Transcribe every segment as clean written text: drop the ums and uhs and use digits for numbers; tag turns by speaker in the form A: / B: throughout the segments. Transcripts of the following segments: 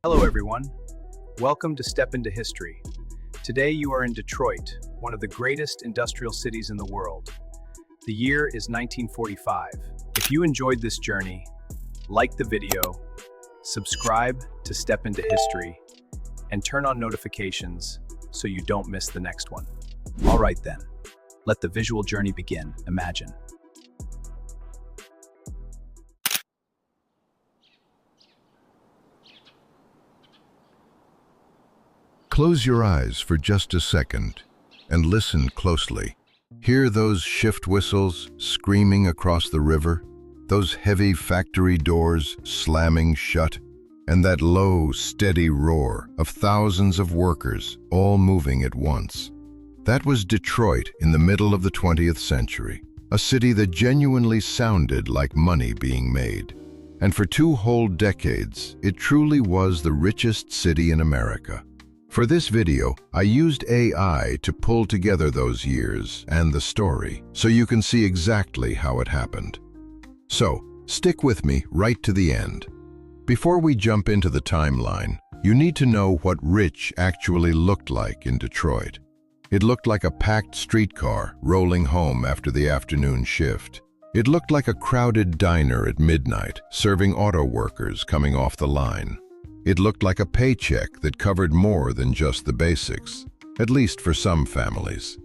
A: Hello, everyone. Welcome to Step into History. Today you are in Detroit, one of the greatest industrial cities in the world. The year is 1945. If you enjoyed this journey, like the video, subscribe to Step into History, and turn on notifications so you don't miss the next one. All right then, let the visual journey begin. Imagine.
B: Close your eyes for just a second and listen closely. Hear those shift whistles screaming across the river, those heavy factory doors slamming shut, and that low, steady roar of thousands of workers all moving at once. That was Detroit in the middle of the 20th century, a city that genuinely sounded like money being made. And for 2 whole decades, it truly was the richest city in America. For this video, I used AI to pull together those years and the story, so you can see exactly how it happened. So, stick with me right to the end. Before we jump into the timeline, you need to know what rich actually looked like in Detroit. It looked like a packed streetcar rolling home after the afternoon shift. It looked like a crowded diner at midnight, serving auto workers coming off the line. It looked like a paycheck that covered more than just the basics, at least for some families.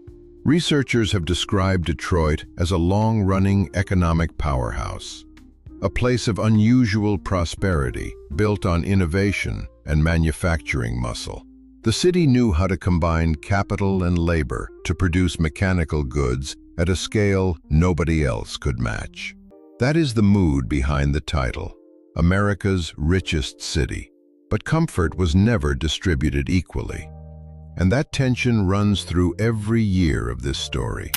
B: Researchers have described Detroit as a long-running economic powerhouse, a place of unusual prosperity built on innovation and manufacturing muscle. The city knew how to combine capital and labor to produce mechanical goods at a scale nobody else could match. That is the mood behind the title, America's Richest City. But comfort was never distributed equally. And that tension runs through every year of this story.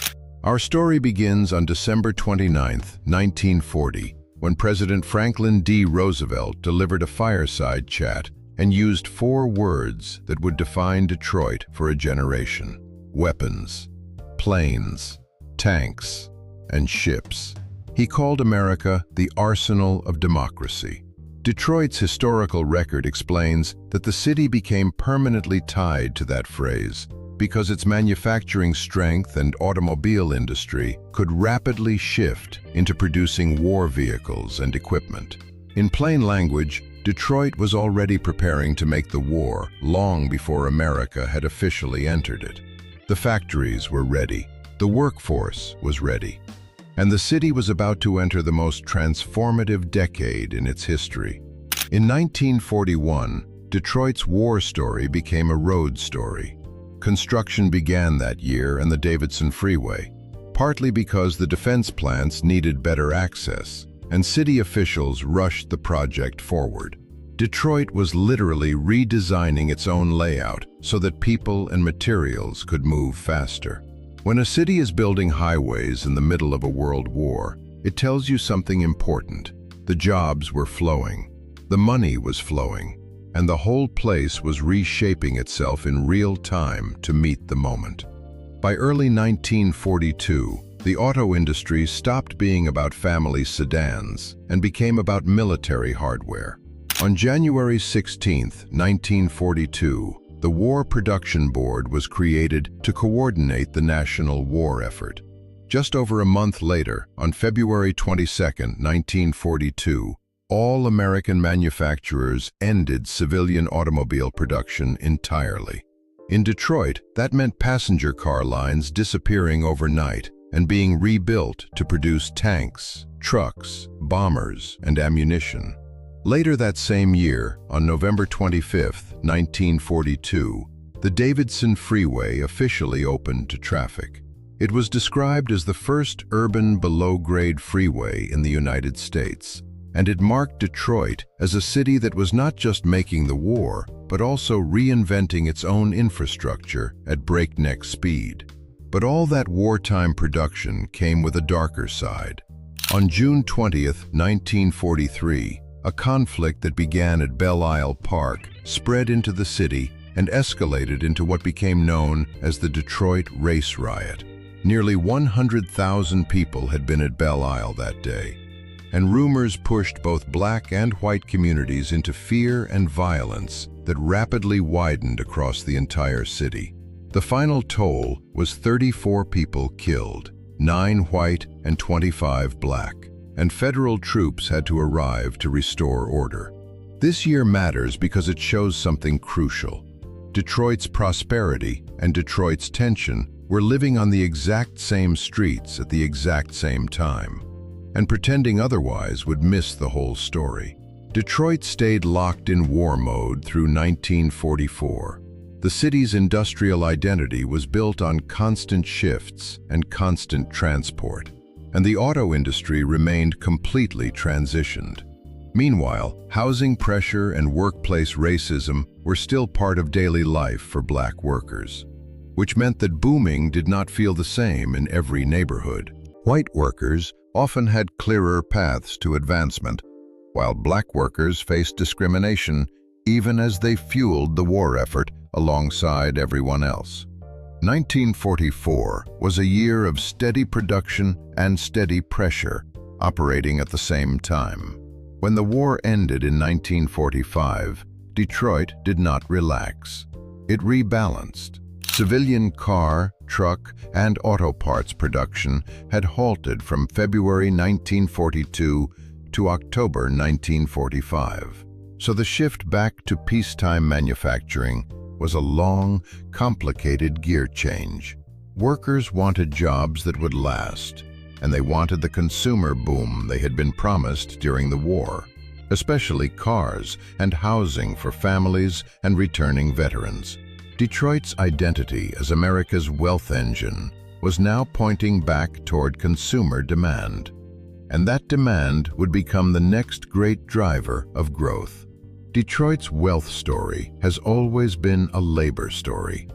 B: Our story begins on December 29, 1940, when President Franklin D. Roosevelt delivered a fireside chat and used 4 words that would define Detroit for a generation: weapons, planes, tanks, and ships. He called America the arsenal of democracy. Detroit's historical record explains that the city became permanently tied to that phrase because its manufacturing strength and automobile industry could rapidly shift into producing war vehicles and equipment. In plain language, Detroit was already preparing to make the war long before America had officially entered it. The factories were ready, the workforce was ready, and the city was about to enter the most transformative decade in its history. In 1941, Detroit's war story became a road story. Construction began that year on the Davidson Freeway, partly because the defense plants needed better access, and city officials rushed the project forward. Detroit was literally redesigning its own layout so that people and materials could move faster. When a city is building highways in the middle of a world war, it tells you something important. The jobs were flowing, the money was flowing, and the whole place was reshaping itself in real time to meet the moment. By early 1942, the auto industry stopped being about family sedans and became about military hardware. On January 16, 1942, the War Production Board was created to coordinate the national war effort. Just over a month later, on February 22, 1942, all American manufacturers ended civilian automobile production entirely. In Detroit, that meant passenger car lines disappearing overnight and being rebuilt to produce tanks, trucks, bombers, and ammunition. Later that same year, on November 25, 1942, the Davidson Freeway officially opened to traffic. It was described as the first urban below-grade freeway in the United States, and it marked Detroit as a city that was not just making the war, but also reinventing its own infrastructure at breakneck speed. But all that wartime production came with a darker side. On June 20, 1943, a conflict that began at Belle Isle Park spread into the city and escalated into what became known as the Detroit Race Riot. Nearly 100,000 people had been at Belle Isle that day. and rumors pushed both black and white communities into fear and violence that rapidly widened across the entire city. The final toll was 34 people killed, 9 white and 25 black, and federal troops had to arrive to restore order. This year matters because it shows something crucial. Detroit's prosperity and Detroit's tension were living on the exact same streets at the exact same time, and pretending otherwise would miss the whole story. Detroit stayed locked in war mode through 1944. The city's industrial identity was built on constant shifts and constant transport, and the auto industry remained completely transitioned. Meanwhile, housing pressure and workplace racism were still part of daily life for black workers, which meant that booming did not feel the same in every neighborhood. White workers often had clearer paths to advancement, while black workers faced discrimination even as they fueled the war effort alongside everyone else. 1944 was a year of steady production and steady pressure operating at the same time. When the war ended in 1945, Detroit did not relax. It rebalanced. Civilian car, truck, and auto parts production had halted from February 1942 to October 1945. So the shift back to peacetime manufacturing was a long, complicated gear change. Workers wanted jobs that would last, and they wanted the consumer boom they had been promised during the war, especially cars and housing for families and returning veterans. Detroit's identity as America's wealth engine was now pointing back toward consumer demand, and that demand would become the next great driver of growth. Detroit's wealth story has always been a labor story,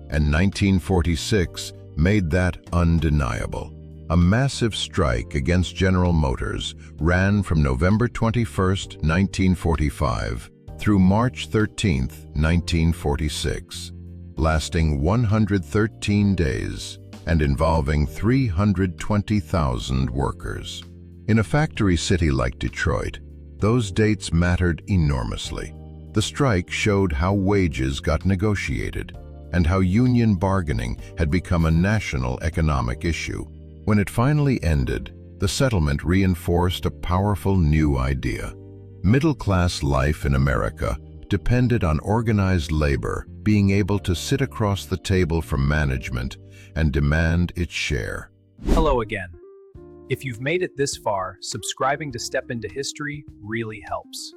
B: and 1946 made that undeniable. A massive strike against General Motors ran from November 21, 1945 through March 13, 1946, lasting 113 days and involving 320,000 workers. In a factory city like Detroit, those dates mattered enormously. The strike showed how wages got negotiated and how union bargaining had become a national economic issue. When it finally ended, the settlement reinforced a powerful new idea. Middle-class life in America depended on organized labor being able to sit across the table from management and demand its share.
A: Hello again. If you've made it this far, subscribing to Step Into History really helps.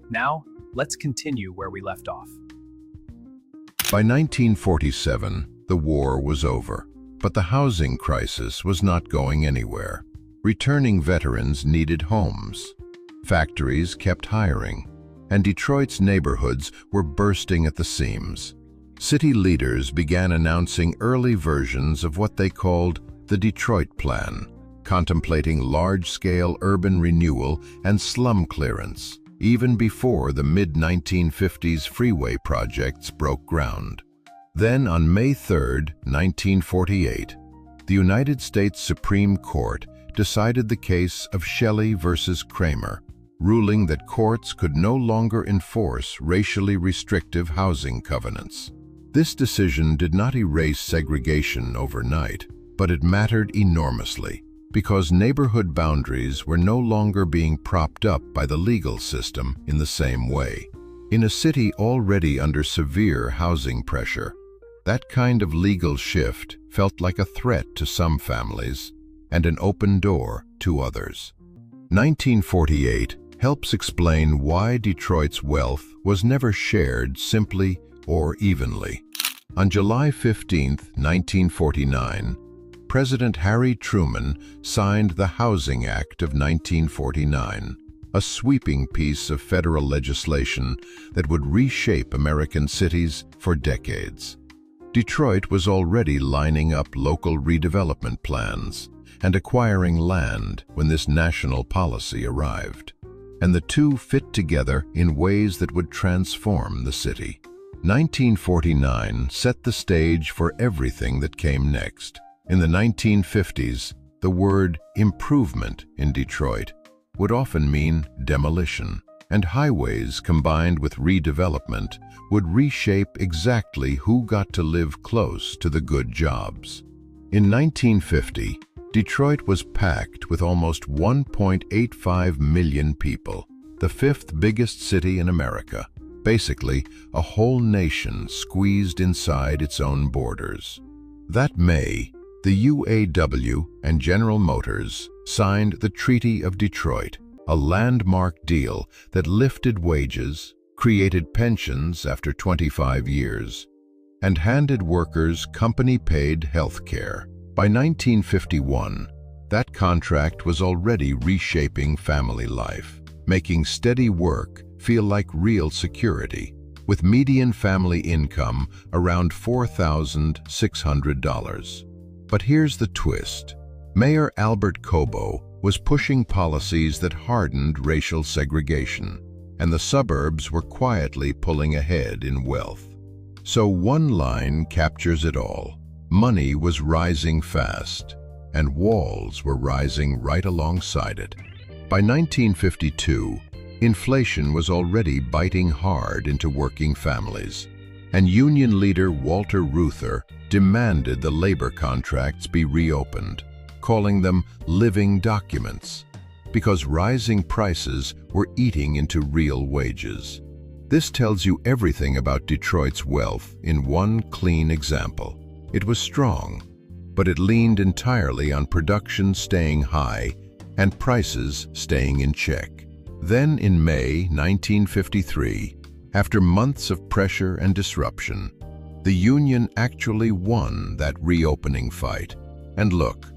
A: Now, let's continue where we left off.
B: By 1947, the war was over, but the housing crisis was not going anywhere. Returning veterans needed homes. Factories kept hiring, and Detroit's neighborhoods were bursting at the seams. City leaders began announcing early versions of what they called the Detroit Plan, contemplating large-scale urban renewal and slum clearance, even before the mid-1950s freeway projects broke ground. Then, on May 3, 1948, the United States Supreme Court decided the case of Shelley versus Kramer, ruling that courts could no longer enforce racially restrictive housing covenants. This decision did not erase segregation overnight, but it mattered enormously, because neighborhood boundaries were no longer being propped up by the legal system in the same way. In a city already under severe housing pressure, that kind of legal shift felt like a threat to some families and an open door to others. 1948 helps explain why Detroit's wealth was never shared simply or evenly. On July 15, 1949, President Harry Truman signed the Housing Act of 1949, a sweeping piece of federal legislation that would reshape American cities for decades. Detroit was already lining up local redevelopment plans and acquiring land when this national policy arrived, and the two fit together in ways that would transform the city. 1949 set the stage for everything that came next. In the 1950s, the word improvement in Detroit would often mean demolition, and highways combined with redevelopment would reshape exactly who got to live close to the good jobs. In 1950, Detroit was packed with almost 1.85 million people, the fifth biggest city in America, basically a whole nation squeezed inside its own borders. That May, the UAW and General Motors signed the Treaty of Detroit, a landmark deal that lifted wages, created pensions after 25 years, and handed workers company-paid health care. By 1951, that contract was already reshaping family life, making steady work feel like real security, with median family income around $4,600. But here's the twist. Mayor Albert Cobo was pushing policies that hardened racial segregation, and the suburbs were quietly pulling ahead in wealth. So one line captures it all. Money was rising fast, and walls were rising right alongside it. By 1952, inflation was already biting hard into working families, and union leader Walter Reuther demanded the labor contracts be reopened, calling them living documents, because rising prices were eating into real wages. This tells you everything about Detroit's wealth in one clean example. It was strong, but it leaned entirely on production staying high and prices staying in check. Then in May 1953, after months of pressure and disruption, the union actually won that reopening fight. And look,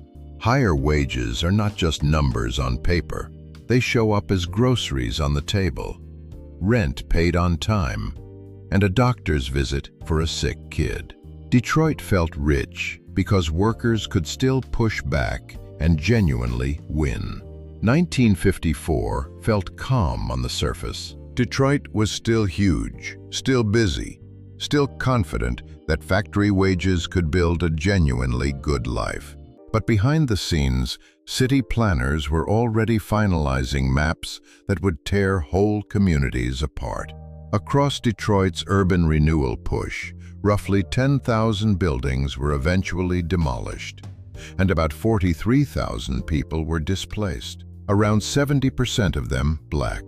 B: higher wages are not just numbers on paper. They show up as groceries on the table, rent paid on time, and a doctor's visit for a sick kid. Detroit felt rich because workers could still push back and genuinely win. 1954 felt calm on the surface. Detroit was still huge, still busy, still confident that factory wages could build a genuinely good life. But behind the scenes, city planners were already finalizing maps that would tear whole communities apart. Across Detroit's urban renewal push, roughly 10,000 buildings were eventually demolished, and about 43,000 people were displaced, around 70% of them Black.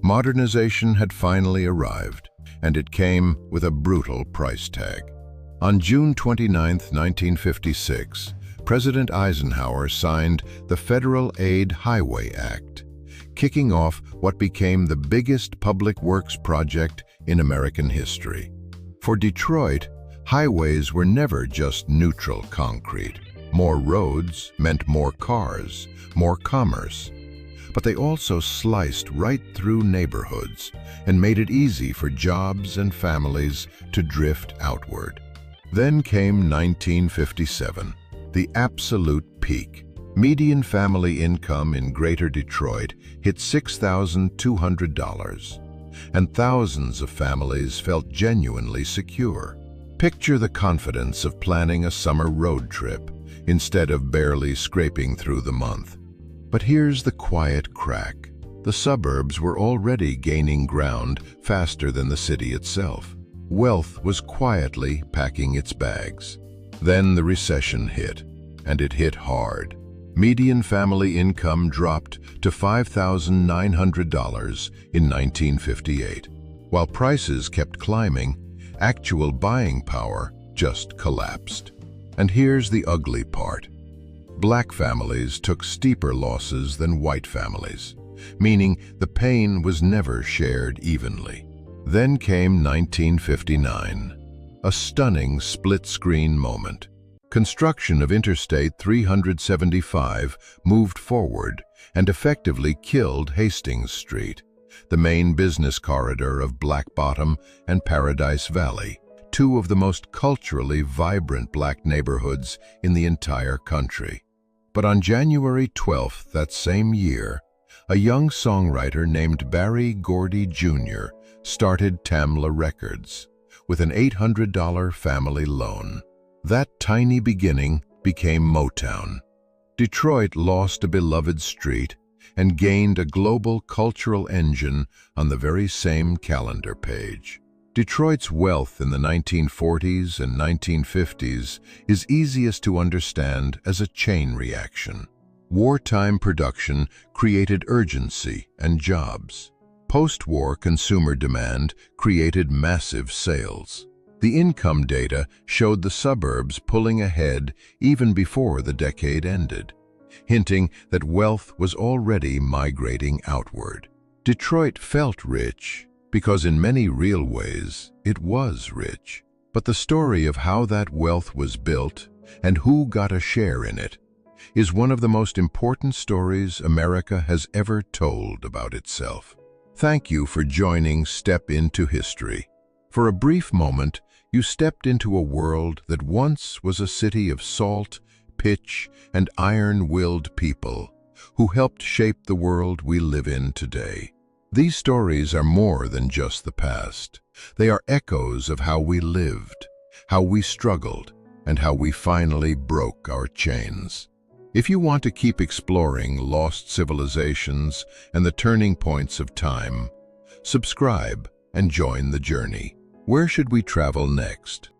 B: Modernization had finally arrived, and it came with a brutal price tag. On June 29, 1956, President Eisenhower signed the Federal Aid Highway Act, kicking off what became the biggest public works project in American history. For Detroit, highways were never just neutral concrete. More roads meant more cars, more commerce. But they also sliced right through neighborhoods and made it easy for jobs and families to drift outward. Then came 1957, the absolute peak. Median family income in Greater Detroit hit $6,200, and thousands of families felt genuinely secure. Picture the confidence of planning a summer road trip instead of barely scraping through the month. But here's the quiet crack. The suburbs were already gaining ground faster than the city itself. Wealth was quietly packing its bags. Then the recession hit, and it hit hard. Median family income dropped to $5,900 in 1958. While prices kept climbing, actual buying power just collapsed. And here's the ugly part. Black families took steeper losses than white families, meaning the pain was never shared evenly. Then came 1959, a stunning split-screen moment. Construction of Interstate 375 moved forward and effectively killed Hastings Street, the main business corridor of Black Bottom and Paradise Valley, two of the most culturally vibrant Black neighborhoods in the entire country. But on January 12th that same year, a young songwriter named Barry Gordy Jr. started Tamla Records with an $800 family loan. That tiny beginning became Motown. Detroit lost a beloved street, and gained a global cultural engine on the very same calendar page. Detroit's wealth in the 1940s and 1950s is easiest to understand as a chain reaction. Wartime production created urgency and jobs. Post-war consumer demand created massive sales. The income data showed the suburbs pulling ahead even before the decade ended, hinting that wealth was already migrating outward. Detroit felt rich because in many real ways it was rich. But the story of how that wealth was built and who got a share in it is one of the most important stories America has ever told about itself. Thank you for joining Step Into History. For a brief moment, you stepped into a world that once was a city of salt, pitch, and iron-willed people who helped shape the world we live in today. These stories are more than just the past. They are echoes of how we lived, how we struggled, and how we finally broke our chains. If you want to keep exploring lost civilizations and the turning points of time, subscribe and join the journey. Where should we travel next?